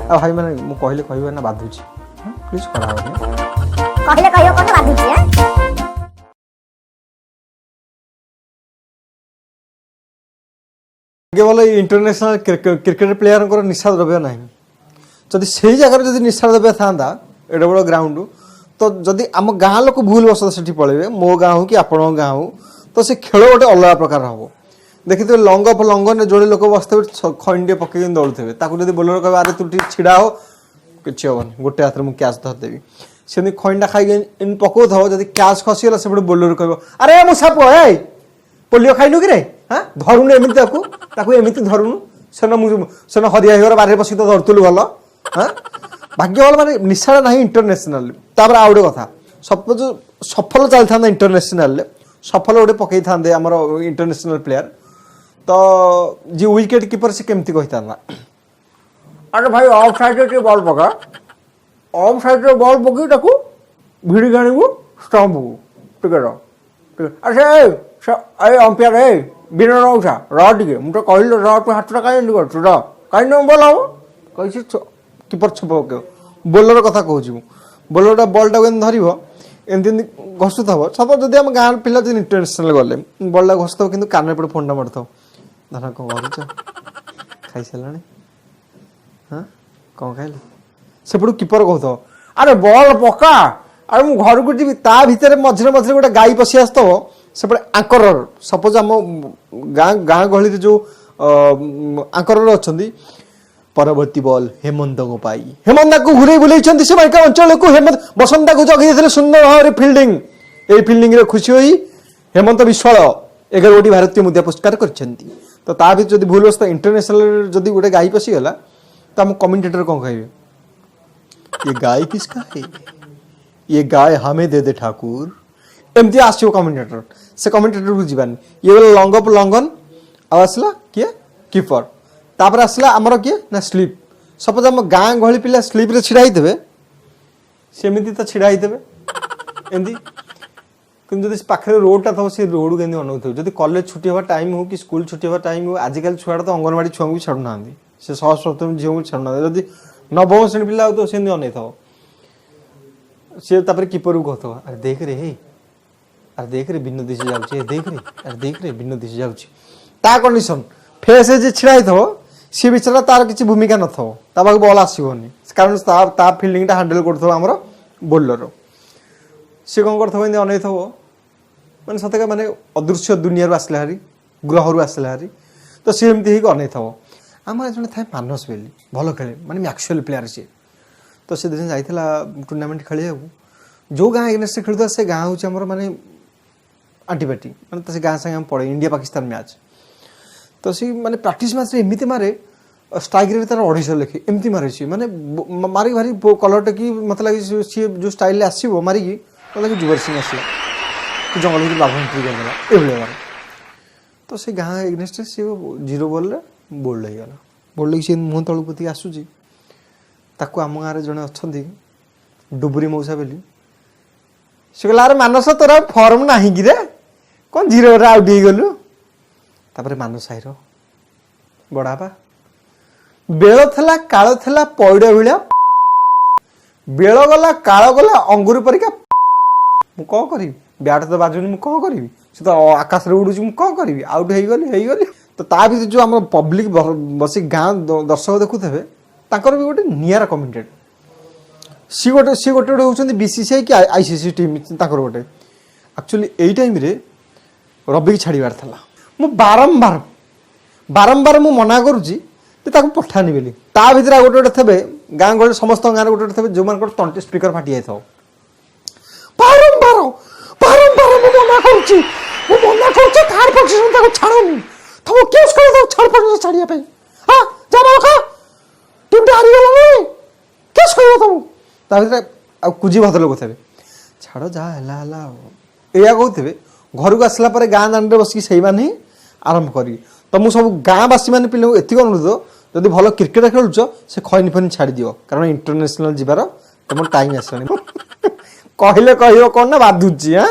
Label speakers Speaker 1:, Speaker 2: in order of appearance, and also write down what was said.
Speaker 1: आ भाई माने मु कहले कहबे ना बाधुची प्लीज करा हो
Speaker 2: कहले कहयो कोन बाधुची
Speaker 1: केवल इंटरनेशनल क्रिकेट प्लेयर को निशा द्रव्य ना जदि से जगह जदि निशा द्रव्य था एडे बड़ ग्राउंड तो जदि आम गाँ लोक भूल बस से पलैबे मो गाँ हो कि आपण गाँ हो तो से खेल गोटे अलग प्रकार हम देखिए लंग लंगन जोड़े लोक बसते खंडे पकड़ दौड़े जब बोलर कह अरे तू छिड़ा हो कि हेन गोटे हाथ में कैच धरदेवी से खंडा खाई पकाऊ था जब कैच खसीगला से बोलर कह अरे मु साप ए पोलियो खाइनु कि रे हाँ धरुनु एमती एमती धरुनु सेन हरिया हो बारे बस तो धरतुलु भल हाँ भाग्य भल माने निशा ना इंटरनेशनल आउ गए कथा सपोज सफल चलता इंटरनेशनल सफल गोटे पकई था आम इंटरनेशनल प्लेयर तो जी विकेट कीपर से केमती कही था अरे भाई ऑफ साइड बॉल पका ऑफ साइड बॉल पकई भिड़ी आणु स्टंप को टिकेट अरे अंपायर ए बिना उठा रे मुझे कहल रू हाथ कहीं कहीं बल हम कही कीपर छप पक बोलर कथा कहूँ बोलर बल्टा धर एमती घसु थो सब जब आम गाँव पिला इंटरनेशनल गले बल्टा घसु थो कि कान पड़े फोन मार था धर कौन कर खाई सारा हाँ कौन खाइल सेपटू कीपर कह अरे बल पका अरे मु घर को जी ता भितर मझे मझे गोटे गाई पशि आस सेपटे आंकर सपोज आम गाँ गहली जो आंकर अच्छा परवर्ती बल हेमंत को पाई हेमंत को घुरे बुले से अंचल को हेमंत बसंता को जगह सुंदर भाव फिल्डिंग ये फिल्डिंग रे खुशी हुई हेमंत विश्वाल 11 गोटी भारतीय मुद्रा पुरस्कार करछंती तो ता भी जब भूल बस इंटरनेशनल जब गोटे गाई पशिगला तो आम कमेंटेटर कौन कहे ये गाय किसका है ये गाय हमें दे दे ठाकुर एमती आसो कमेंटेटर से कमेंटेटर को जीवानी ये बोले लंग लंगन आसला किए कीपर तापर आसला आमर किए ना स्लीप सपोज आम गाँ गहली पिला स्लीप रे छिड़ा थे सेमती तो छिड़ा थे एमती कि जब पाखे रोडटा था से रोड के अनौथ जब कॉलेज छुट्टी हवा टाइम हो कि स्कूल छुट्टी हवा टाइम हो आजिकल छुआ तो अंगनवाड़ी छुआ भी छाड़ू ना से षष्ठ सप्तम झील को छाड़ू ना जब नवम श्रेणी पिला तो से अन था सी कीपर को कहता अरे देख रे हे अरे देख रे बिनोदी से जाऊे देख रे अरे देख रे बिनोदी से जाऊे कंडीशन फेस जे छिड़ा थो सी बेचारा तार किसी भूमिका न पाक बल आसोनी कारण ता फिल्डिंग हैंडल कर बोलर सी कौन कर अन थो मैंने सतका माने अदृश्य दुनिया आसला हारी ग्रह रू आसला हारी तो सी एमती अन थो आम जो थाए मानस बेली भल खेले माने मैक्चुअल प्लेयर सी तो से दिन जाइला टूर्नामेंट खेलिया जो गाँ एगेन्स्ट खेलुता से गाँ हूँ माने आंटीपाटी माने से गाँ संगे पड़े इंडिया पाकिस्तान मैच तो सी माने प्रैक्टिस मैच एमती मारे स्ट्राइक रे तार 250 लेखे एमती मारे सी माने मारी भारी कलर टेकी मत लगे सी जो स्टाइल आसो मारिकी मतलब लगे जुगर सिंह आसला कि जंगल में बाघ एंट्री करदेला ये तो से गाँ एगेन्स्ट सी 0 बॉल बोल्ड होगा बोल्ड लगे सी मुँह तलू पोती आसूची ताकू आम गाँव जड़े अच्छा डुबुरी मौसा बोली से कहला अरे मानस तोर फर्म ना कि रे कौन 0 आउट हो गलु तापर मानस भाईर बड़ापा बेल थला काल थला पैड़ भाया बेल गला काल गला अंगूर परिका मु कौन करी बैट तो बाजुनी मु कौन करी से तो आकाश उड़ू मु कौन करी आउट हो गली तो ता भीतर जो आम पब्लिक बस गाँ दर्शक देखुथे ताकर भी गोटे नियारा कमेंटेड सी गोटे होती बीसीसीआई कि आईसीसी टीम ताकर गोटे एक्चुअली यही टाइम रे रवि की छाड़बार था मु बारंबार मु मना करुच्ची पठानी बोली ता भर गोटे गोटे थे गाँ गहली समस्त गाँव गोटे थे जो मान तंटी स्पीकर फाटी जाए बारंबार बारंबार मु मना करुच्ची थार्ड पोजिशन छाड़नी तुम केस कर थर्ड पोजिशन छाड़िया हाँ जा खा टीम हारीगला नहीं केस कर तुम कुजी भद्र लोग थे छाड़ जहाँ या कहते घर को आसला गाँ दाण्ड बस से आरंभ करी तो मुझे सब गाँववासी मैंने पिले एति अनुरोध जब भल क्रिकेट खेलुच से खैनी फैनी छाड़ दियो कारण इंटरनेशनल जीवार तुम टाइम आसला कहले कह कौन ना बाधुची हाँ।